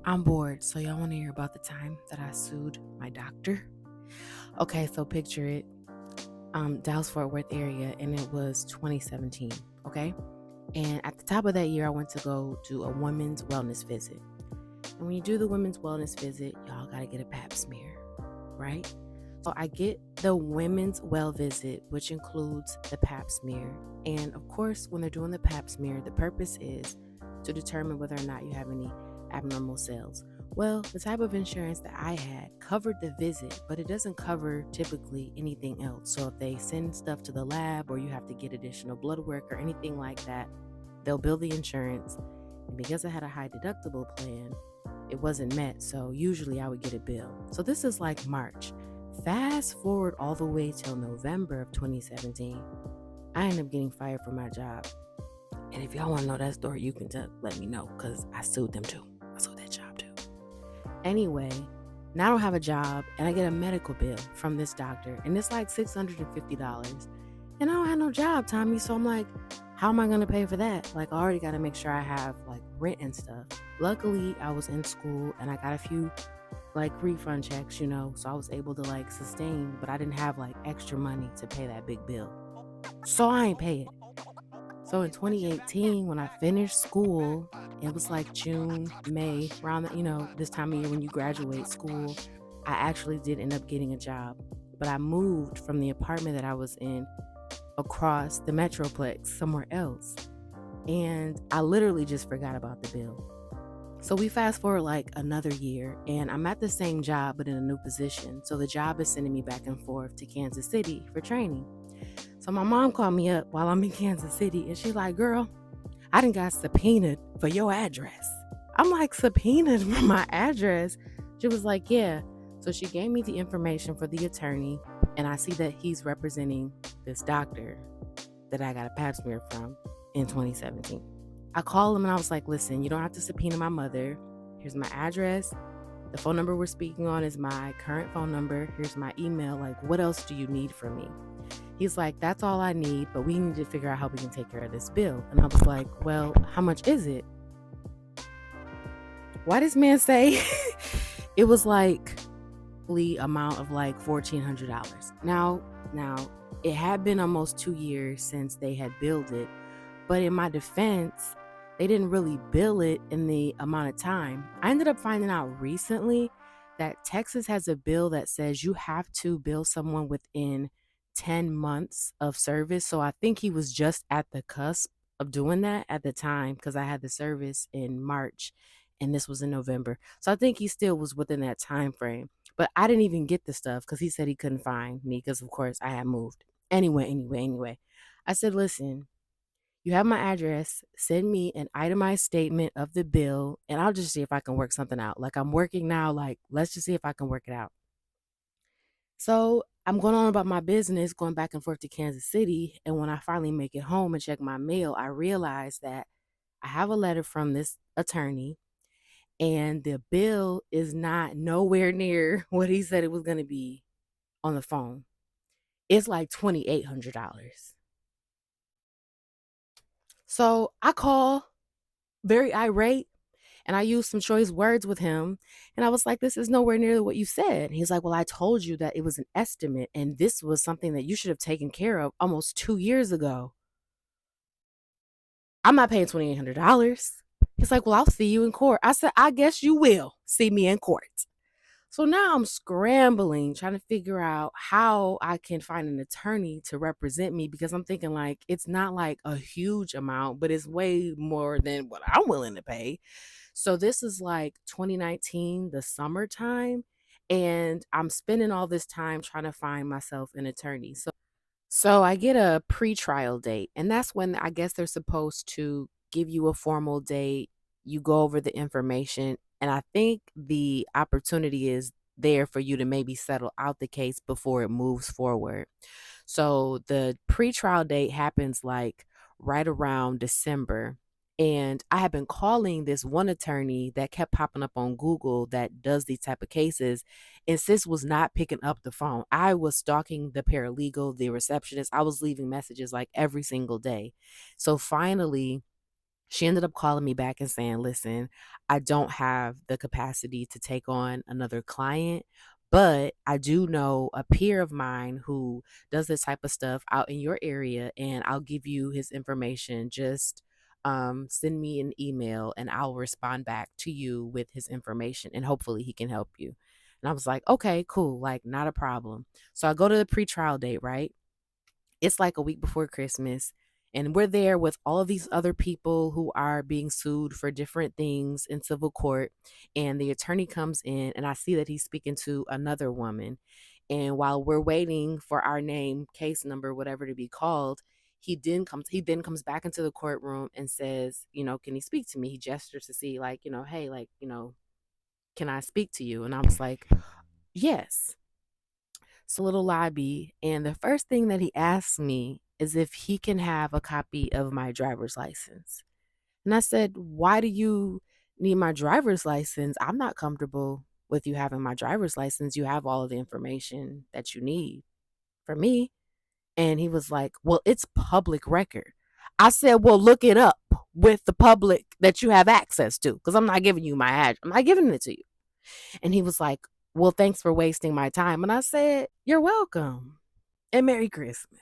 I'm bored, so y'all want to hear about the time that I sued my doctor? Okay, so picture it, Dallas Fort Worth area, and it was 2017. Okay, and at the top of that year, I went to go do a women's wellness visit. And when you do the women's wellness visit, y'all gotta get a Pap smear, right? So I get the women's well visit, which includes the Pap smear, and of course, when they're doing the Pap smear, the purpose is to determine whether or not you have any abnormal cells. Well, the type of insurance that I had covered the visit, but it doesn't cover typically anything else. So if they send stuff to the lab or you have to get additional blood work or anything like that, they'll bill the insurance. And because I had a high deductible plan, it wasn't met. So usually I would get a bill. So this is like March. Fast forward all the way till November of 2017. I ended up getting fired from my job. And if y'all want to know that story, you can let me know because I sued them too. I sued that job too. Anyway, now I don't have a job and I get a medical bill from this doctor and it's like $650. And I don't have no job, Tommy. So I'm like, how am I going to pay for that? Like, I already got to make sure I have like rent and stuff. Luckily, I was in school and I got a few like refund checks, so I was able to like sustain, but I didn't have like extra money to pay that big bill. So I ain't pay it. So in 2018, when I finished school, it was like June, May, around this time of year when you graduate school, I actually did end up getting a job. But I moved from the apartment that I was in across the Metroplex somewhere else. And I literally just forgot about the bill. So we fast forward like another year, and I'm at the same job, but in a new position. So the job is sending me back and forth to Kansas City for training. So my mom called me up while I'm in Kansas City, and she's like, girl, I done got subpoenaed for your address. I'm like, subpoenaed for my address? She was like, yeah. So she gave me the information for the attorney, and I see that he's representing this doctor that I got a pap smear from in 2017. I called him and I was like, listen, you don't have to subpoena my mother. Here's my address. The phone number we're speaking on is my current phone number. Here's my email. Like, what else do you need from me? He's like, that's all I need, but we need to figure out how we can take care of this bill. And I was like, well, how much is it? Why does man say it was like the amount of like $1,400? Now, it had been almost 2 years since they had billed it, but in my defense, they didn't really bill it in the amount of time. I ended up finding out recently that Texas has a bill that says you have to bill someone within 10 months of service. So I think he was just at the cusp of doing that at the time because I had the service in March and this was in November. So I think he still was within that time frame. But I didn't even get the stuff because he said he couldn't find me because, of course, I had moved. Anyway. I said, listen, you have my address. Send me an itemized statement of the bill, and I'll just see if I can work something out. Like, I'm working now. Like, let's just see if I can work it out. So I'm going on about my business, going back and forth to Kansas City. And when I finally make it home and check my mail, I realize that I have a letter from this attorney, and the bill is not nowhere near what he said it was going to be on the phone. It's like $2,800. So I call very irate and I used some choice words with him. And I was like, this is nowhere near what you said. He's like, well, I told you that it was an estimate and this was something that you should have taken care of almost 2 years ago. I'm not paying $2,800. He's like, well, I'll see you in court. I said, I guess you will see me in court. So now I'm scrambling, trying to figure out how I can find an attorney to represent me because I'm thinking like it's not like a huge amount, but it's way more than what I'm willing to pay. So this is like 2019, the summertime, and I'm spending all this time trying to find myself an attorney. So I get a pre-trial date, and that's when I guess they're supposed to give you a formal date. You go over the information, and I think the opportunity is there for you to maybe settle out the case before it moves forward. So the pre-trial date happens like right around December. And I have been calling this one attorney that kept popping up on Google that does these type of cases, and sis was not picking up the phone. I was stalking the paralegal, the receptionist. I was leaving messages like every single day. So finally, She ended up calling me back and saying, "Listen, I don't have the capacity to take on another client, but I do know a peer of mine who does this type of stuff out in your area, and I'll give you his information. Just send me an email and I'll respond back to you with his information, and hopefully he can help you." And I was like, "Okay, cool, like not a problem." So I go to the pretrial date, right? It's like a week before Christmas, and we're there with all of these other people who are being sued for different things in civil court. And the attorney comes in, and I see that he's speaking to another woman. And while we're waiting for our name, case number, whatever to be called, he then comes back into the courtroom and says, "Can he speak to me?" He gestures to see, like, "Hey, like, can I speak to you?" And I was like, "Yes." It's a little lobby, and the first thing that he asks me is if he can have a copy of my driver's license. And I said, "Why do you need my driver's license? I'm not comfortable with you having my driver's license. You have all of the information that you need for me." And he was like, "Well, it's public record." I said, "Well, look it up with the public that you have access to, because I'm not giving you my address. I'm not giving it to you." And he was like, "Well, thanks for wasting my time." And I said, "You're welcome. And Merry Christmas."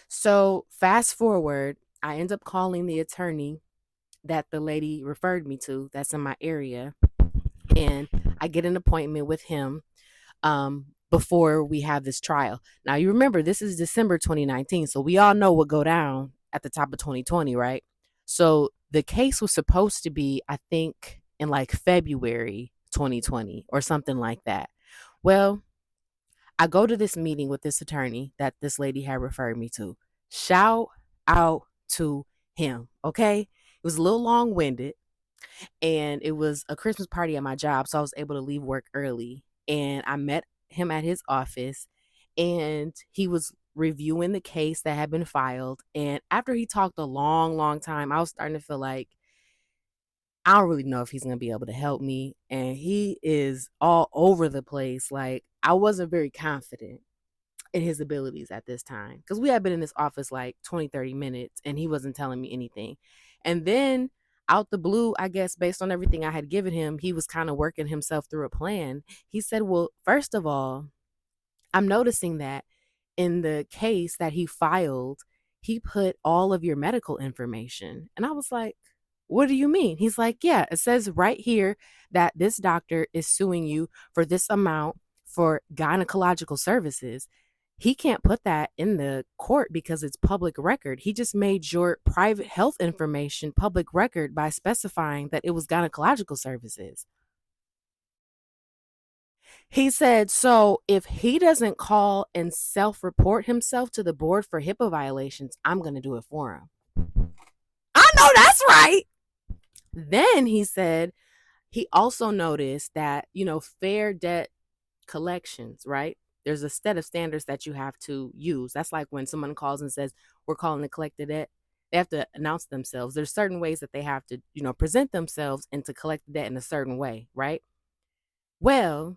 So, fast forward, I end up calling the attorney that the lady referred me to that's in my area. And I get an appointment with him before we have this trial. Now, you remember, this is December 2019. So, we all know what go down at the top of 2020, right? So, the case was supposed to be, I think, in like February 2020 or something like that. Well, I go to this meeting with this attorney that this lady had referred me to. Shout out to him, okay? It was a little long winded, and it was a Christmas party at my job, so I was able to leave work early. And I met him at his office, and he was reviewing the case that had been filed. And after he talked a long, long time, I was starting to feel like I don't really know if he's going to be able to help me. And he is all over the place. Like, I wasn't very confident in his abilities at this time, because we had been in this office like 20, 30 minutes and he wasn't telling me anything. And then out the blue, I guess based on everything I had given him, he was kind of working himself through a plan. He said, "Well, first of all, I'm noticing that in the case that he filed, he put all of your medical information." And I was like, "What do you mean?" He's like, "Yeah, it says right here that this doctor is suing you for this amount for gynecological services. He can't put that in the court because it's public record. He just made your private health information public record by specifying that it was gynecological services." He said, "So if he doesn't call and self report himself to the board for HIPAA violations, I'm going to do it for him." I know that's right. Then he said he also noticed that, fair debt collections, right? There's a set of standards that you have to use. That's like when someone calls and says, "We're calling to collect the debt." They have to announce themselves. There's certain ways that they have to, present themselves and to collect the debt in a certain way, right? Well,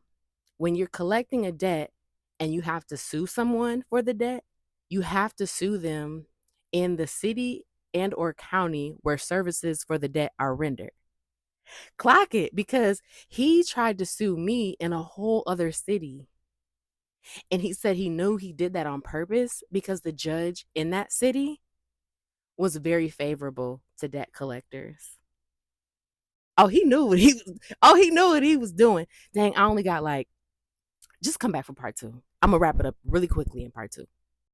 when you're collecting a debt and you have to sue someone for the debt, you have to sue them in the city and or county where services for the debt are rendered. Clock it, because he tried to sue me in a whole other city. And he said he knew he did that on purpose because the judge in that city was very favorable to debt collectors. He knew what he was doing. Dang, I only got like, just come back for part two. I'm gonna wrap it up really quickly in part two.